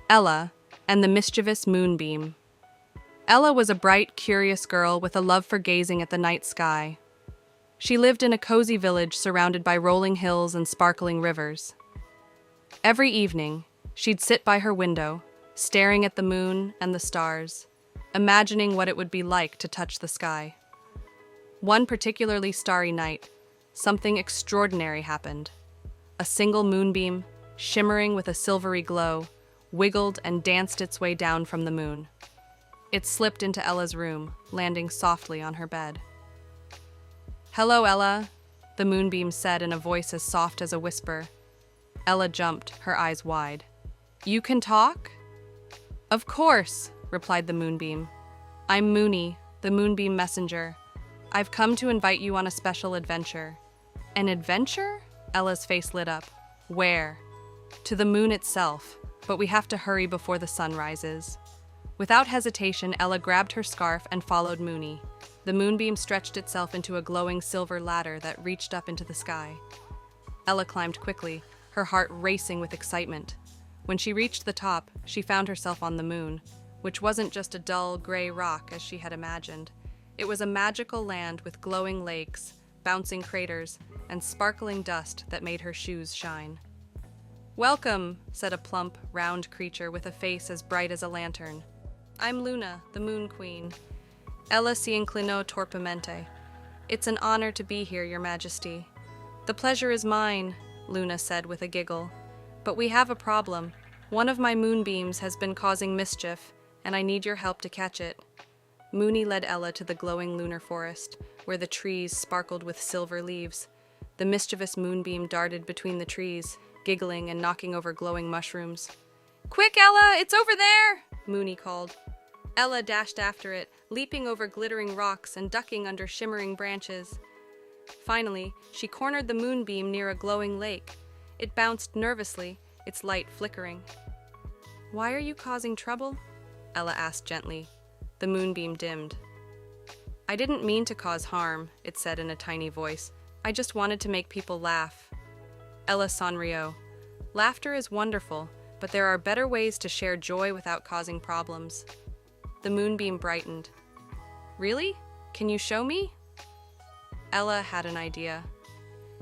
Ella and the Mischievous Moonbeam. Ella was a bright, curious girl with a love for gazing at the night sky. She lived in a cozy village surrounded by rolling hills and sparkling rivers. Every evening, she'd sit by her window, staring at the moon and the stars, imagining what it would be like to touch the sky. One particularly starry night, something extraordinary happened. A single moonbeam, shimmering with a silvery glow, wiggled and danced its way down from the moon. It slipped into Ella's room, landing softly on her bed. "Hello, Ella," the moonbeam said in a voice as soft as a whisper. Ella jumped, her eyes wide. "You can talk?" "Of course," replied the moonbeam. "I'm Moony, the moonbeam messenger. I've come to invite you on a special adventure." "An adventure?" Ella's face lit up. "Where?" "To the moon itself, but we have to hurry before the sun rises." Without hesitation, Ella grabbed her scarf and followed Moony. The moonbeam stretched itself into a glowing silver ladder that reached up into the sky. Ella climbed quickly, her heart racing with excitement. When she reached the top, she found herself on the moon, which wasn't just a dull, gray rock as she had imagined. It was a magical land with glowing lakes, bouncing craters, and sparkling dust that made her shoes shine. "Welcome," said a plump, round creature with a face as bright as a lantern. "I'm Luna, the Moon Queen. Ella se inclinó torpemente. It's an honor to be here, Your Majesty." "The pleasure is mine," Luna said with a giggle. "But we have a problem. One of my moonbeams has been causing mischief, and I need your help to catch it." Moony led Ella to the glowing lunar forest, where the trees sparkled with silver leaves. The mischievous moonbeam darted between the trees, giggling and knocking over glowing mushrooms. "Quick, Ella, it's over there!" Moony called. Ella dashed after it, leaping over glittering rocks and ducking under shimmering branches. Finally, she cornered the moonbeam near a glowing lake. It bounced nervously, its light flickering. "Why are you causing trouble?" Ella asked gently. The moonbeam dimmed. "I didn't mean to cause harm," it said in a tiny voice. "I just wanted to make people laugh." Ella sonrió. "Laughter is wonderful, but there are better ways to share joy without causing problems." The moonbeam brightened. "Really? Can you show me?" Ella had an idea.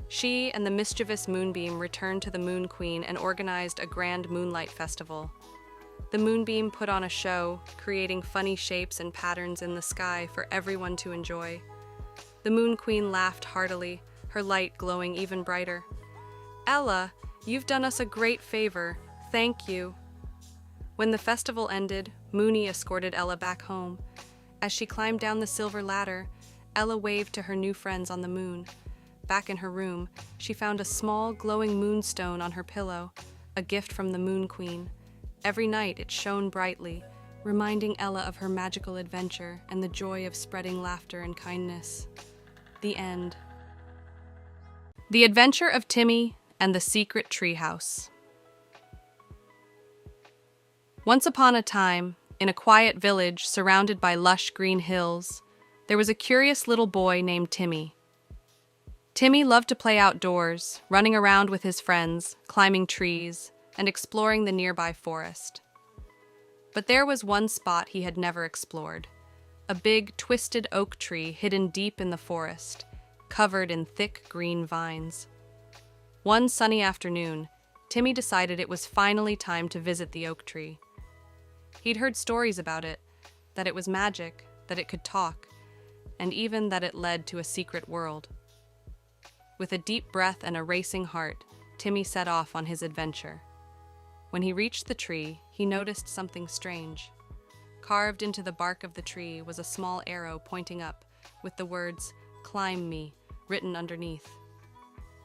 She and the mischievous moonbeam returned to the Moon Queen and organized a grand moonlight festival. The moonbeam put on a show, creating funny shapes and patterns in the sky for everyone to enjoy. The Moon Queen laughed heartily, her light glowing even brighter. "Ella, you've done us a great favor. Thank you." When the festival ended, Moony escorted Ella back home. As she climbed down the silver ladder, Ella waved to her new friends on the moon. Back in her room, she found a small, glowing moonstone on her pillow, a gift from the Moon Queen. Every night it shone brightly, reminding Ella of her magical adventure and the joy of spreading laughter and kindness. The end. The Adventure of Timmy and the Secret Treehouse. Once upon a time, in a quiet village surrounded by lush green hills, there was a curious little boy named Timmy. Timmy loved to play outdoors, running around with his friends, climbing trees, and exploring the nearby forest. But there was one spot he had never explored, a big, twisted oak tree hidden deep in the forest, covered in thick green vines. One sunny afternoon, Timmy decided it was finally time to visit the oak tree. He'd heard stories about it, that it was magic, that it could talk, and even that it led to a secret world. With a deep breath and a racing heart, Timmy set off on his adventure. When he reached the tree, he noticed something strange. Carved into the bark of the tree was a small arrow pointing up, with the words, "Climb me," written underneath.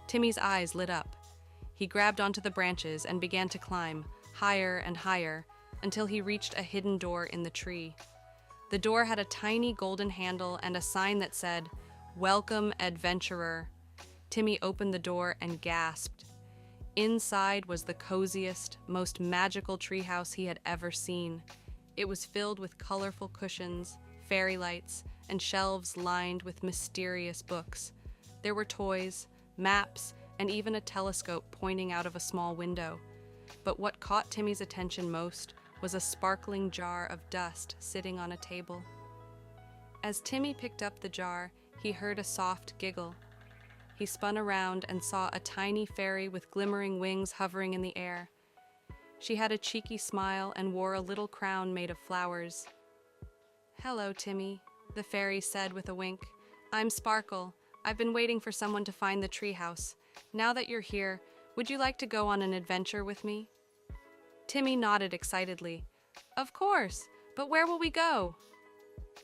Timmy's eyes lit up. He grabbed onto the branches and began to climb, higher and higher, until he reached a hidden door in the tree. The door had a tiny golden handle and a sign that said, "Welcome, Adventurer." Timmy opened the door and gasped. Inside was the coziest, most magical treehouse he had ever seen. It was filled with colorful cushions, fairy lights, and shelves lined with mysterious books. There were toys, maps, and even a telescope pointing out of a small window. But what caught Timmy's attention most was a sparkling jar of dust sitting on a table. As Timmy picked up the jar, he heard a soft giggle. He spun around and saw a tiny fairy with glimmering wings hovering in the air. She had a cheeky smile and wore a little crown made of flowers. "Hello, Timmy," the fairy said with a wink. "I'm Sparkle. I've been waiting for someone to find the treehouse. Now that you're here, would you like to go on an adventure with me?" Timmy nodded excitedly. "Of course, but where will we go?"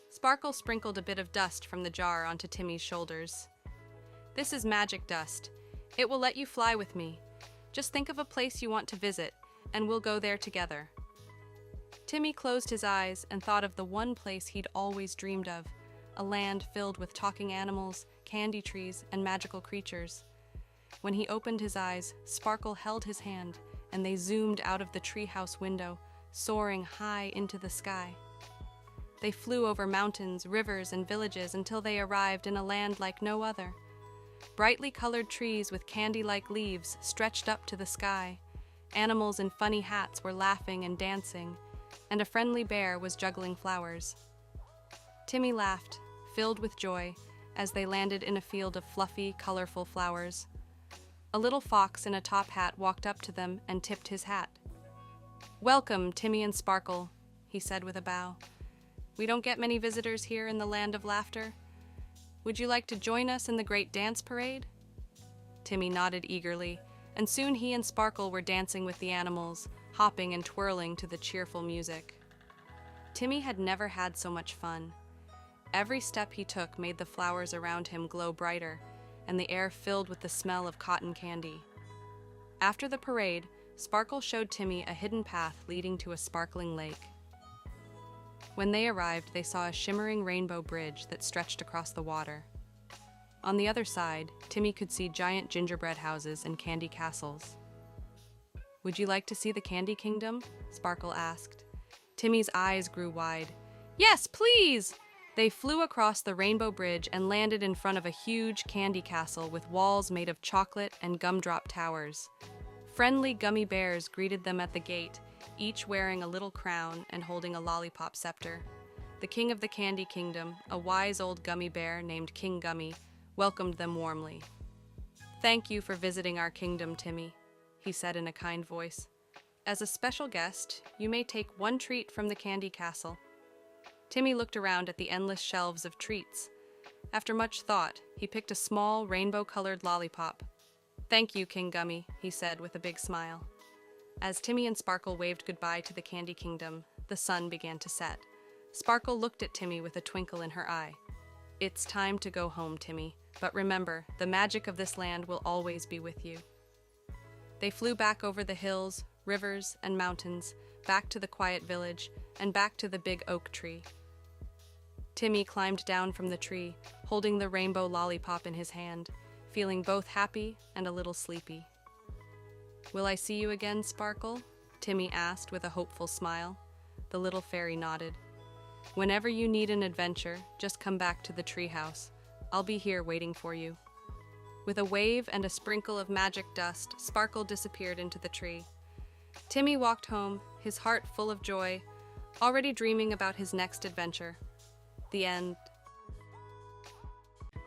Sparkle sprinkled a bit of dust from the jar onto Timmy's shoulders. "This is magic dust. It will let you fly with me. Just think of a place you want to visit, and we'll go there together." Timmy closed his eyes and thought of the one place he'd always dreamed of, a land filled with talking animals, candy trees, and magical creatures. When he opened his eyes, Sparkle held his hand, and they zoomed out of the treehouse window, soaring high into the sky. They flew over mountains, rivers, and villages until they arrived in a land like no other. Brightly colored trees with candy-like leaves stretched up to the sky. Animals in funny hats were laughing and dancing, and a friendly bear was juggling flowers. Timmy laughed, filled with joy, as they landed in a field of fluffy, colorful flowers. A little fox in a top hat walked up to them and tipped his hat. "Welcome, Timmy and Sparkle," he said with a bow. "We don't get many visitors here in the land of laughter. Would you like to join us in the great dance parade?" Timmy nodded eagerly, and soon he and Sparkle were dancing with the animals, hopping and twirling to the cheerful music. Timmy had never had so much fun. Every step he took made the flowers around him glow brighter, and the air filled with the smell of cotton candy. After the parade, Sparkle showed Timmy a hidden path leading to a sparkling lake. When they arrived, they saw a shimmering rainbow bridge that stretched across the water. On the other side, Timmy could see giant gingerbread houses and candy castles. "Would you like to see the Candy Kingdom?" Sparkle asked. Timmy's eyes grew wide. "Yes, please!" They flew across the rainbow bridge and landed in front of a huge candy castle with walls made of chocolate and gumdrop towers. Friendly gummy bears greeted them at the gate, each wearing a little crown and holding a lollipop scepter. The king of the Candy Kingdom, a wise old gummy bear named King Gummy, welcomed them warmly. "Thank you for visiting our kingdom, Timmy," he said in a kind voice. "As a special guest, you may take one treat from the candy castle." Timmy looked around at the endless shelves of treats. After much thought, he picked a small, rainbow-colored lollipop. "Thank you, King Gummy," he said with a big smile. As Timmy and Sparkle waved goodbye to the Candy Kingdom, the sun began to set. Sparkle looked at Timmy with a twinkle in her eye. "It's time to go home, Timmy, but remember, the magic of this land will always be with you." They flew back over the hills, rivers, and mountains, back to the quiet village, and back to the big oak tree. Timmy climbed down from the tree, holding the rainbow lollipop in his hand, feeling both happy and a little sleepy. "Will I see you again, Sparkle?" Timmy asked with a hopeful smile. The little fairy nodded. "Whenever you need an adventure, just come back to the treehouse. I'll be here waiting for you." With a wave and a sprinkle of magic dust, Sparkle disappeared into the tree. Timmy walked home, his heart full of joy, already dreaming about his next adventure. The end.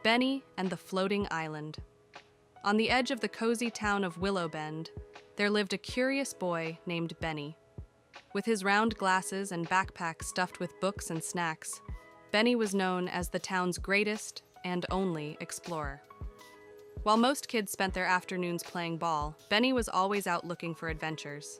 Benny and the Floating Island. On the edge of the cozy town of Willow Bend, there lived a curious boy named Benny. With his round glasses and backpack stuffed with books and snacks, Benny was known as the town's greatest and only explorer. While most kids spent their afternoons playing ball, Benny was always out looking for adventures.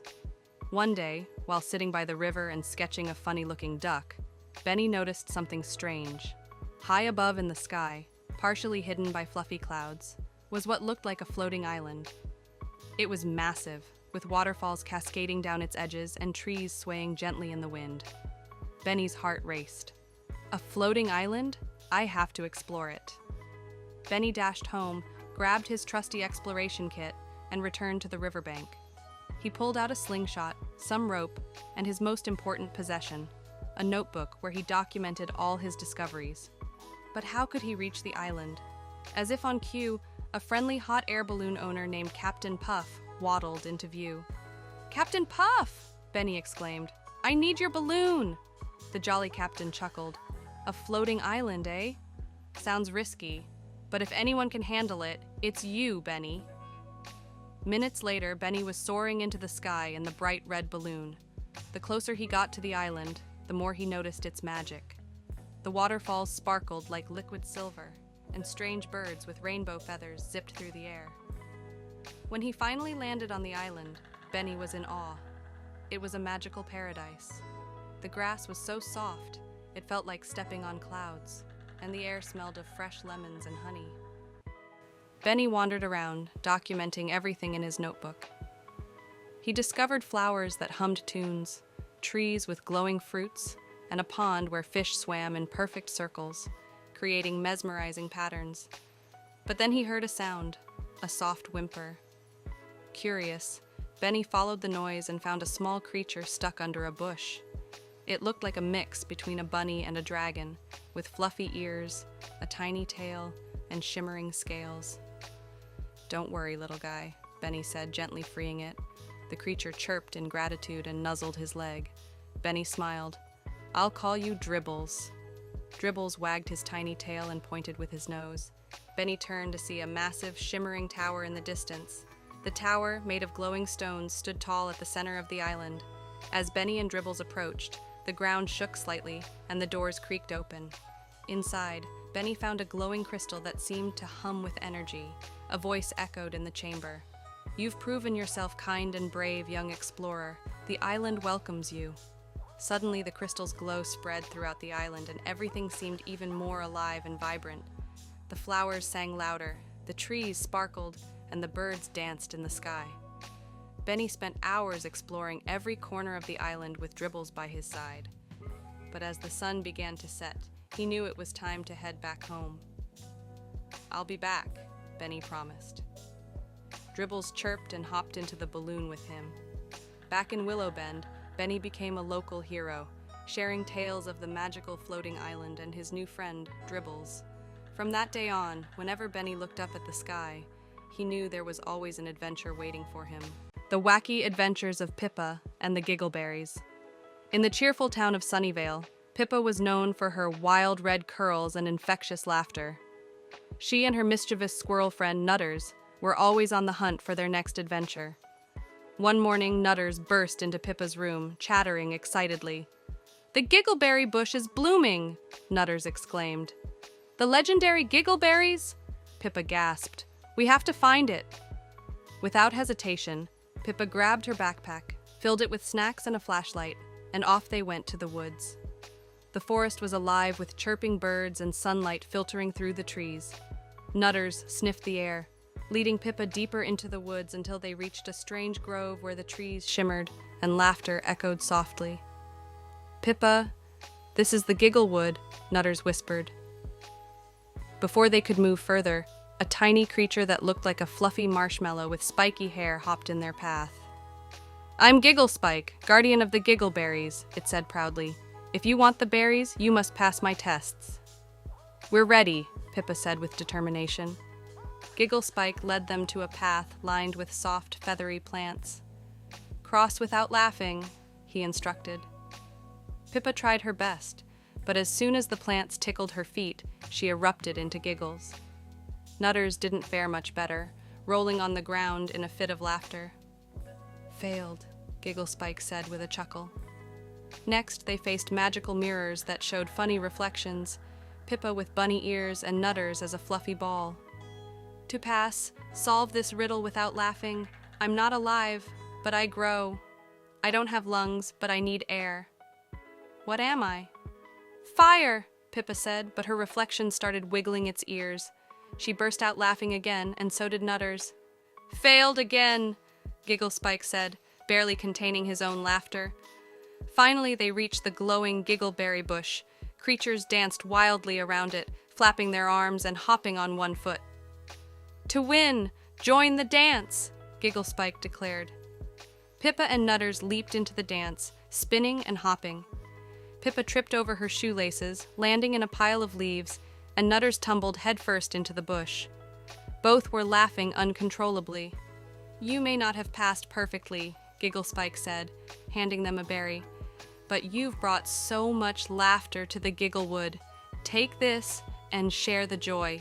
One day, while sitting by the river and sketching a funny-looking duck, Benny noticed something strange. High above in the sky, partially hidden by fluffy clouds, was what looked like a floating island. It was massive, with waterfalls cascading down its edges and trees swaying gently in the wind. Benny's heart raced. "A floating island? I have to explore it." Benny dashed home, grabbed his trusty exploration kit, and returned to the riverbank. He pulled out a slingshot, some rope, and his most important possession, a notebook where he documented all his discoveries. But how could he reach the island? As if on cue, a friendly hot air balloon owner named Captain Puff waddled into view. Captain Puff! Benny exclaimed. I need your balloon! The jolly captain chuckled. A floating island, eh? Sounds risky, but if anyone can handle it, it's you, Benny. Minutes later, Benny was soaring into the sky in the bright red balloon. The closer he got to the island, the more he noticed its magic. The waterfalls sparkled like liquid silver, and strange birds with rainbow feathers zipped through the air. When he finally landed on the island, Benny was in awe. It was a magical paradise. The grass was so soft, it felt like stepping on clouds, and the air smelled of fresh lemons and honey. Benny wandered around, documenting everything in his notebook. He discovered flowers that hummed tunes, trees with glowing fruits, and a pond where fish swam in perfect circles, creating mesmerizing patterns. But then he heard a sound, a soft whimper. Curious, Benny followed the noise and found a small creature stuck under a bush. It looked like a mix between a bunny and a dragon, with fluffy ears, a tiny tail, and shimmering scales. Don't worry, little guy, Benny said, gently freeing it. The creature chirped in gratitude and nuzzled his leg. Benny smiled. I'll call you Dribbles. Dribbles wagged his tiny tail and pointed with his nose. Benny turned to see a massive, shimmering tower in the distance. The tower, made of glowing stones, stood tall at the center of the island. As Benny and Dribbles approached, the ground shook slightly, and the doors creaked open. Inside, Benny found a glowing crystal that seemed to hum with energy. A voice echoed in the chamber. You've proven yourself kind and brave, young explorer. The island welcomes you. Suddenly, the crystal's glow spread throughout the island, and everything seemed even more alive and vibrant. The flowers sang louder, the trees sparkled, and the birds danced in the sky. Benny spent hours exploring every corner of the island with Dribbles by his side. But as the sun began to set, he knew it was time to head back home. I'll be back, Benny promised. Dribbles chirped and hopped into the balloon with him. Back in Willow Bend, Benny became a local hero, sharing tales of the magical floating island and his new friend, Dribbles. From that day on, whenever Benny looked up at the sky, he knew there was always an adventure waiting for him. The wacky adventures of Pippa and the Giggleberries. In the cheerful town of Sunnyvale, Pippa was known for her wild red curls and infectious laughter. She and her mischievous squirrel friend Nutters were always on the hunt for their next adventure. One morning, Nutters burst into Pippa's room, chattering excitedly. The giggleberry bush is blooming, Nutters exclaimed. The legendary giggleberries? Pippa gasped. We have to find it. Without hesitation, Pippa grabbed her backpack, filled it with snacks and a flashlight, and off they went to the woods. The forest was alive with chirping birds and sunlight filtering through the trees. Nutters sniffed the air, leading Pippa deeper into the woods until they reached a strange grove where the trees shimmered and laughter echoed softly. Pippa, this is the Gigglewood, Nutters whispered. Before they could move further, a tiny creature that looked like a fluffy marshmallow with spiky hair hopped in their path. I'm Gigglespike, guardian of the Giggleberries, it said proudly. If you want the berries, you must pass my tests. We're ready, Pippa said with determination. Gigglespike led them to a path lined with soft, feathery plants. Cross without laughing, he instructed. Pippa tried her best, but as soon as the plants tickled her feet, she erupted into giggles. Nutters didn't fare much better, rolling on the ground in a fit of laughter. Failed, Gigglespike said with a chuckle. Next, they faced magical mirrors that showed funny reflections, Pippa with bunny ears and Nutters as a fluffy ball. To pass, solve this riddle without laughing. I'm not alive, but I grow. I don't have lungs, but I need air. What am I? Fire, Pippa said, but her reflection started wiggling its ears. She burst out laughing again, and so did Nutters. Failed again, Gigglespike said, barely containing his own laughter. Finally, they reached the glowing giggleberry bush. Creatures danced wildly around it, flapping their arms and hopping on one foot. To win! Join the dance! Gigglespike declared. Pippa and Nutters leaped into the dance, spinning and hopping. Pippa tripped over her shoelaces, landing in a pile of leaves, and Nutters tumbled headfirst into the bush. Both were laughing uncontrollably. You may not have passed perfectly, Giggle Spike said, handing them a berry. "But you've brought so much laughter to the Gigglewood. Take this and share the joy."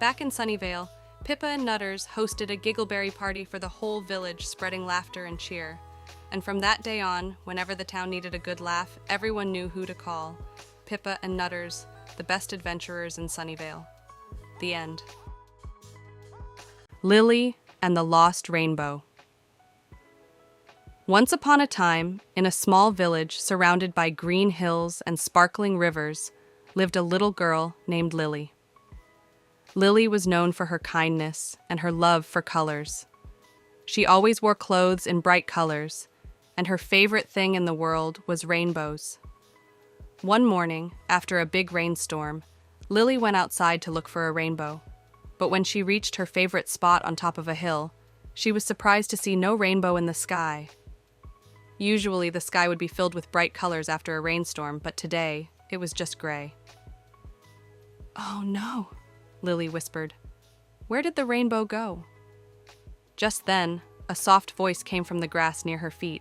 Back in Sunnyvale, Pippa and Nutters hosted a Giggleberry party for the whole village, spreading laughter and cheer. And from that day on, whenever the town needed a good laugh, everyone knew who to call. Pippa and Nutters, the best adventurers in Sunnyvale. The end. Lily and the Lost Rainbow. Once upon a time, in a small village surrounded by green hills and sparkling rivers, lived a little girl named Lily. Lily was known for her kindness and her love for colors. She always wore clothes in bright colors, and her favorite thing in the world was rainbows. One morning, after a big rainstorm, Lily went outside to look for a rainbow. But when she reached her favorite spot on top of a hill, she was surprised to see no rainbow in the sky. Usually, the sky would be filled with bright colors after a rainstorm, but today, it was just gray. "Oh no," Lily whispered. "Where did the rainbow go?" Just then, a soft voice came from the grass near her feet.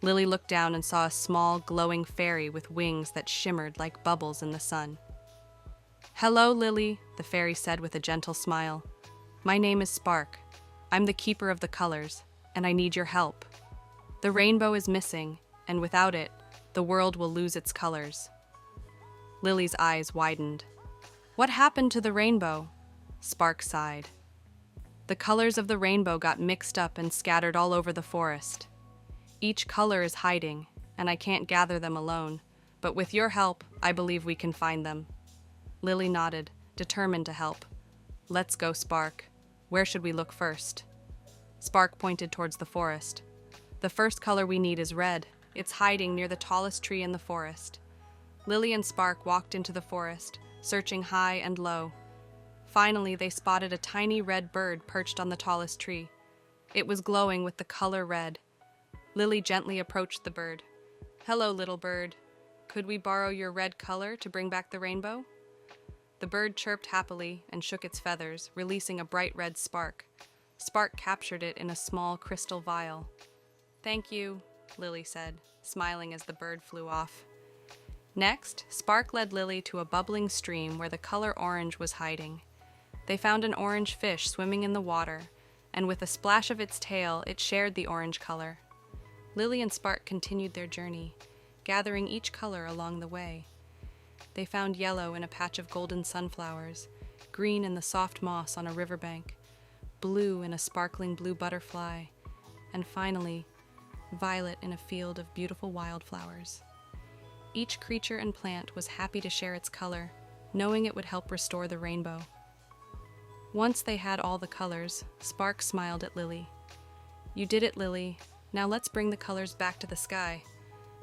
Lily looked down and saw a small, glowing fairy with wings that shimmered like bubbles in the sun. "Hello, Lily," the fairy said with a gentle smile. "My name is Spark. I'm the keeper of the colors, and I need your help. The rainbow is missing, and without it, the world will lose its colors." Lily's eyes widened. "What happened to the rainbow?" Spark sighed. "The colors of the rainbow got mixed up and scattered all over the forest. Each color is hiding, and I can't gather them alone, but with your help, I believe we can find them." Lily nodded, determined to help. "Let's go, Spark. Where should we look first?" Spark pointed towards the forest. "The first color we need is red. It's hiding near the tallest tree in the forest." Lily and Spark walked into the forest, searching high and low. Finally, they spotted a tiny red bird perched on the tallest tree. It was glowing with the color red. Lily gently approached the bird. "Hello, little bird. Could we borrow your red color to bring back the rainbow?" The bird chirped happily and shook its feathers, releasing a bright red spark. Spark captured it in a small crystal vial. "Thank you," Lily said, smiling as the bird flew off. Next, Spark led Lily to a bubbling stream where the color orange was hiding. They found an orange fish swimming in the water, and with a splash of its tail, it shared the orange color. Lily and Spark continued their journey, gathering each color along the way. They found yellow in a patch of golden sunflowers, green in the soft moss on a riverbank, blue in a sparkling blue butterfly, and finally, violet in a field of beautiful wildflowers. Each creature and plant was happy to share its color, knowing it would help restore the rainbow. Once they had all the colors, Spark smiled at Lily. "You did it, Lily. Now let's bring the colors back to the sky."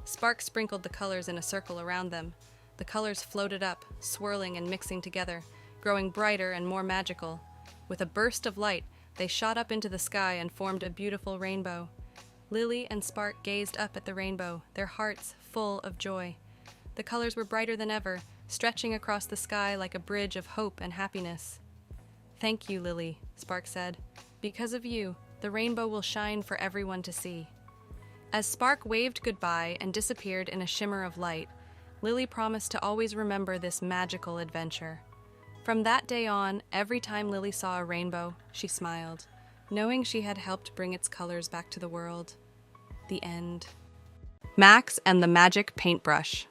Spark sprinkled the colors in a circle around them. The colors floated up, swirling and mixing together, growing brighter and more magical. With a burst of light, they shot up into the sky and formed a beautiful rainbow. Lily and Spark gazed up at the rainbow, their hearts full of joy. The colors were brighter than ever, stretching across the sky like a bridge of hope and happiness. "Thank you, Lily," Spark said. "Because of you, the rainbow will shine for everyone to see." As Spark waved goodbye and disappeared in a shimmer of light, Lily promised to always remember this magical adventure. From that day on, every time Lily saw a rainbow, she smiled, knowing she had helped bring its colors back to the world. The end. Max and the Magic Paintbrush.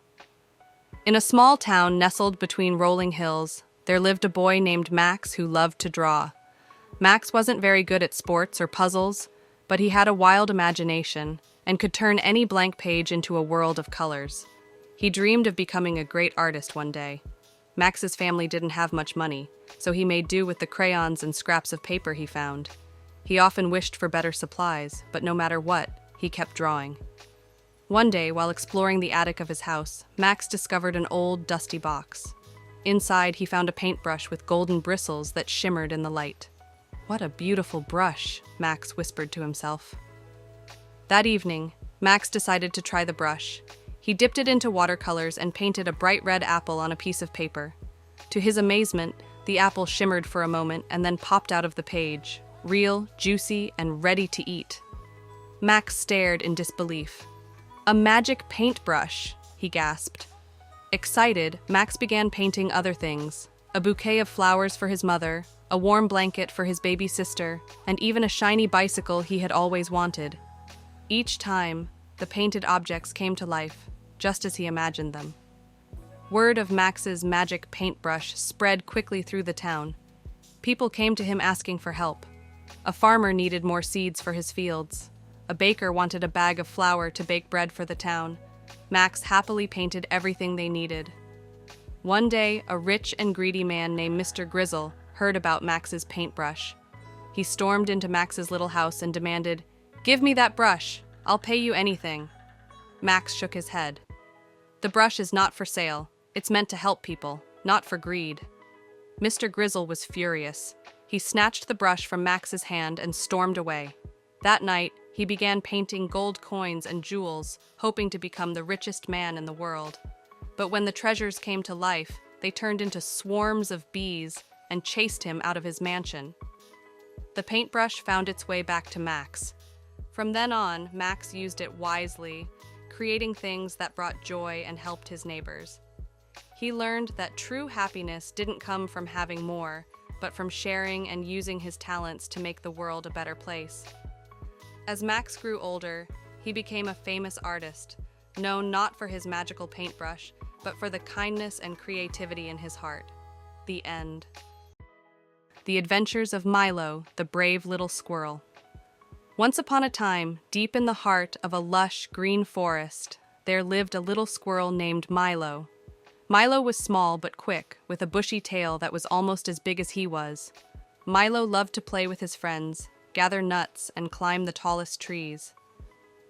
In a small town nestled between rolling hills, there lived a boy named Max who loved to draw. Max wasn't very good at sports or puzzles, but he had a wild imagination and could turn any blank page into a world of colors. He dreamed of becoming a great artist one day. Max's family didn't have much money, so he made do with the crayons and scraps of paper he found. He often wished for better supplies, but no matter what, he kept drawing. One day, while exploring the attic of his house, Max discovered an old, dusty box. Inside, he found a paintbrush with golden bristles that shimmered in the light. "What a beautiful brush," Max whispered to himself. That evening, Max decided to try the brush. He dipped it into watercolors and painted a bright red apple on a piece of paper. To his amazement, the apple shimmered for a moment and then popped out of the page, real, juicy, and ready to eat. Max stared in disbelief. "A magic paintbrush," he gasped. Excited, Max began painting other things: a bouquet of flowers for his mother, a warm blanket for his baby sister, and even a shiny bicycle he had always wanted. Each time, the painted objects came to life, just as he imagined them. Word of Max's magic paintbrush spread quickly through the town. People came to him asking for help. A farmer needed more seeds for his fields. A baker wanted a bag of flour to bake bread for the town. Max happily painted everything they needed. One day, a rich and greedy man named Mr. Grizzle heard about Max's paintbrush. He stormed into Max's little house and demanded, "Give me that brush. I'll pay you anything." Max shook his head. "The brush is not for sale. It's meant to help people, not for greed." Mr. Grizzle was furious. He snatched the brush from Max's hand and stormed away. That night, he began painting gold coins and jewels, hoping to become the richest man in the world. But when the treasures came to life, they turned into swarms of bees and chased him out of his mansion. The paintbrush found its way back to Max. From then on, Max used it wisely, creating things that brought joy and helped his neighbors. He learned that true happiness didn't come from having more, but from sharing and using his talents to make the world a better place. As Max grew older, he became a famous artist, known not for his magical paintbrush, but for the kindness and creativity in his heart. The end. The Adventures of Milo, the Brave Little Squirrel. Once upon a time, deep in the heart of a lush, green forest, there lived a little squirrel named Milo. Milo was small but quick, with a bushy tail that was almost as big as he was. Milo loved to play with his friends, gather nuts, and climb the tallest trees.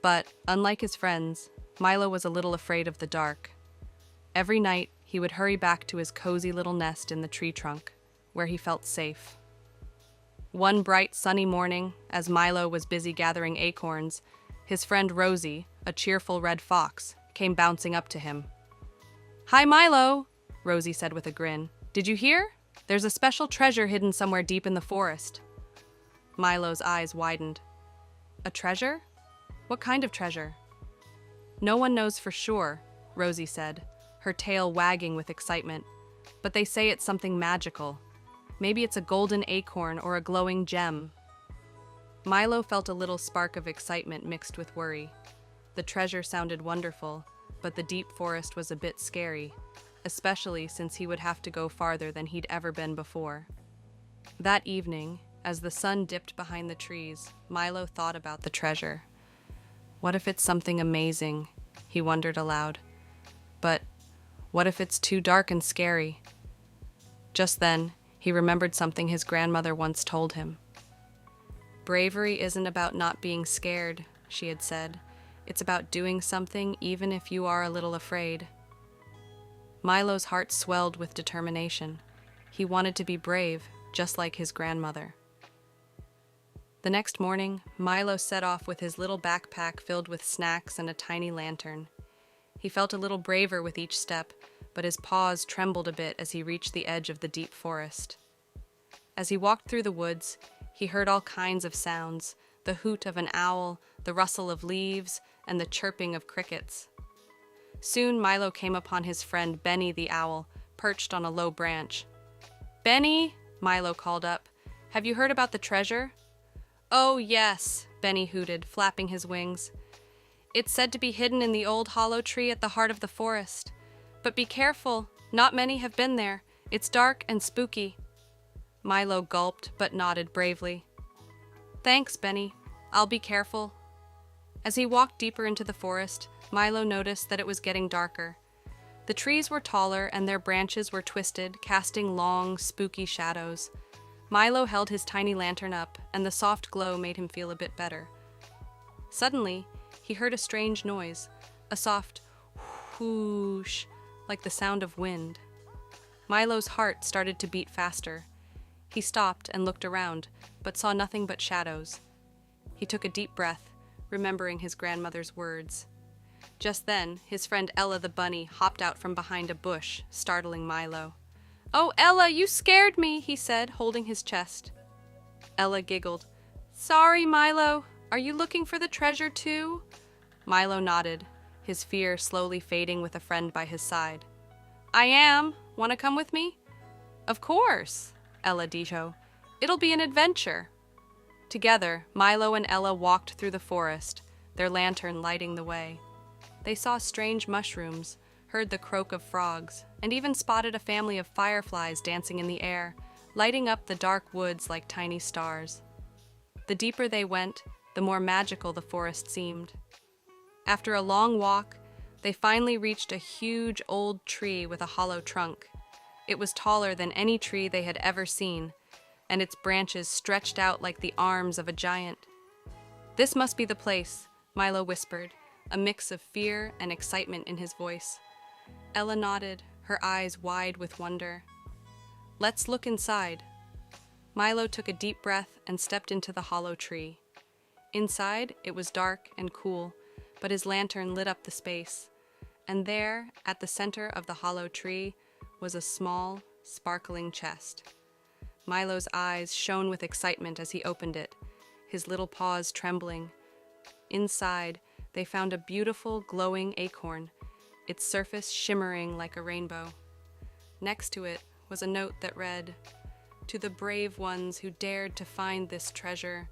But, unlike his friends, Milo was a little afraid of the dark. Every night, he would hurry back to his cozy little nest in the tree trunk, where he felt safe. One bright, sunny morning, as Milo was busy gathering acorns, his friend Rosie, a cheerful red fox, came bouncing up to him. "Hi, Milo," Rosie said with a grin. "Did you hear? There's a special treasure hidden somewhere deep in the forest." Milo's eyes widened. "A treasure? What kind of treasure?" "No one knows for sure," Rosie said, her tail wagging with excitement. "But they say it's something magical. Maybe it's a golden acorn or a glowing gem." Milo felt a little spark of excitement mixed with worry. The treasure sounded wonderful, but the deep forest was a bit scary, especially since he would have to go farther than he'd ever been before. That evening, as the sun dipped behind the trees, Milo thought about the treasure. What if it's something amazing? He wondered aloud. But what if it's too dark and scary? Just then, he remembered something his grandmother once told him. "Bravery isn't about not being scared," she had said. "It's about doing something even if you are a little afraid." Milo's heart swelled with determination. He wanted to be brave, just like his grandmother. The next morning, Milo set off with his little backpack filled with snacks and a tiny lantern. He felt a little braver with each step, but his paws trembled a bit as he reached the edge of the deep forest. As he walked through the woods, he heard all kinds of sounds: the hoot of an owl, the rustle of leaves, and the chirping of crickets. Soon Milo came upon his friend Benny the owl, perched on a low branch. "Benny," Milo called up, "have you heard about the treasure?" "Oh, yes," Benny hooted, flapping his wings. "It's said to be hidden in the old hollow tree at the heart of the forest. But be careful, not many have been there. It's dark and spooky." Milo gulped but nodded bravely. "Thanks, Benny. I'll be careful." As he walked deeper into the forest, Milo noticed that it was getting darker. The trees were taller and their branches were twisted, casting long, spooky shadows. Milo held his tiny lantern up, and the soft glow made him feel a bit better. Suddenly, he heard a strange noise, a soft whoosh, like the sound of wind. Milo's heart started to beat faster. He stopped and looked around, but saw nothing but shadows. He took a deep breath, remembering his grandmother's words. Just then, his friend Ella the bunny hopped out from behind a bush, startling Milo. "Oh, Ella, you scared me," he said, holding his chest. Ella giggled. "Sorry, Milo." Are you looking for the treasure too? Milo nodded, his fear slowly fading with a friend by his side. I am. Want to come with me? Of course, Ella Dijo. It'll be an adventure. Together, Milo and Ella walked through the forest, their lantern lighting the way. They saw strange mushrooms, heard the croak of frogs, and even spotted a family of fireflies dancing in the air, lighting up the dark woods like tiny stars. The deeper they went, the more magical the forest seemed. After a long walk, they finally reached a huge old tree with a hollow trunk. It was taller than any tree they had ever seen, and its branches stretched out like the arms of a giant. This must be the place, Milo whispered, a mix of fear and excitement in his voice. Ella nodded, her eyes wide with wonder. Let's look inside. Milo took a deep breath and stepped into the hollow tree. Inside, it was dark and cool, but his lantern lit up the space. And there, at the center of the hollow tree, was a small, sparkling chest. Milo's eyes shone with excitement as he opened it, his little paws trembling. Inside, they found a beautiful, glowing acorn, its surface shimmering like a rainbow. Next to it was a note that read, "To the brave ones who dared to find this treasure,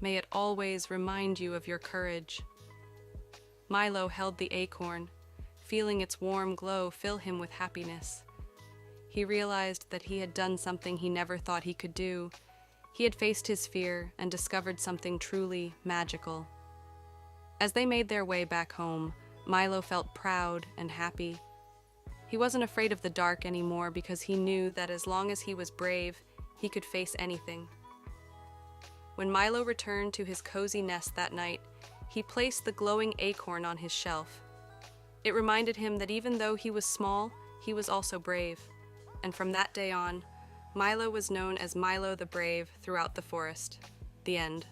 may it always remind you of your courage." Milo held the acorn, feeling its warm glow fill him with happiness. He realized that he had done something he never thought he could do. He had faced his fear and discovered something truly magical. As they made their way back home, Milo felt proud and happy. He wasn't afraid of the dark anymore because he knew that as long as he was brave, he could face anything. When Milo returned to his cozy nest that night, he placed the glowing acorn on his shelf. It reminded him that even though he was small, he was also brave. And from that day on, Milo was known as Milo the Brave throughout the forest. The end.